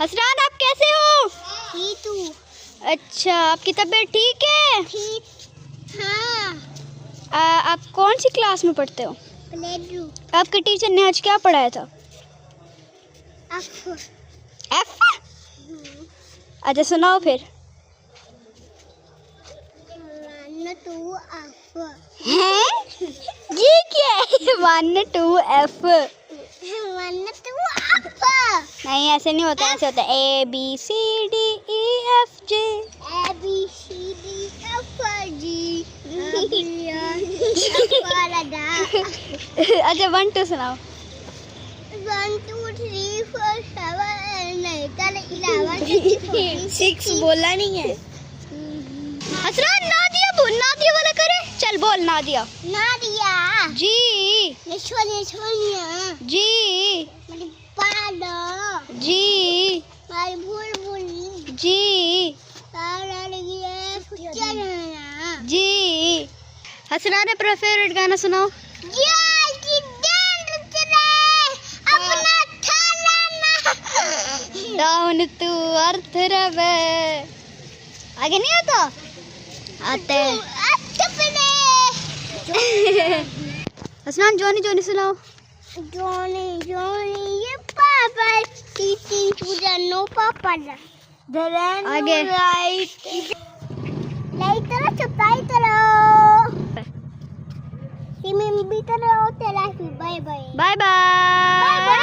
हसरान आप कैसे हो? ठीक हूँ। अच्छा, आपकी तबीयत ठीक है? ठीक। हाँ। आप कौन सी क्लास में पढ़ते हो? Play to. आपके टीचर ने आज क्या पढ़ाया था? एफ। एफ? अच्छा सुनाओ फिर। 1 2 एफ। हैं? ये क्या है? 1 2 एफ? 1 2 एफ। नहीं ऐसे नहीं होता, ऐसे होता है ABCDEFG। ABCD FG। अच्छा 1 2 सुनाओ। 1 2 3 4 7 नहीं कल 11 6 बोला नहीं है। हसरान नादिया वाला करे। चल बोल नादिया। नादिया। जी। सोनिया। जी। मेरी पादो। जी। मेरी बुलबुल। जी। जी। हसरान अपना फेवरेट गाना सुनाओ। डाउन टू अर्थ रवे। आगे नहीं आता? आता है। हसनान जोनी जोनी सुनाओ। जोनी जोनी ये पापा टीटी पूजा नो पापा ला आगे राइट तरह चुपाई तरह टीम भी तरह तेरा बाय बाय बाय बाय।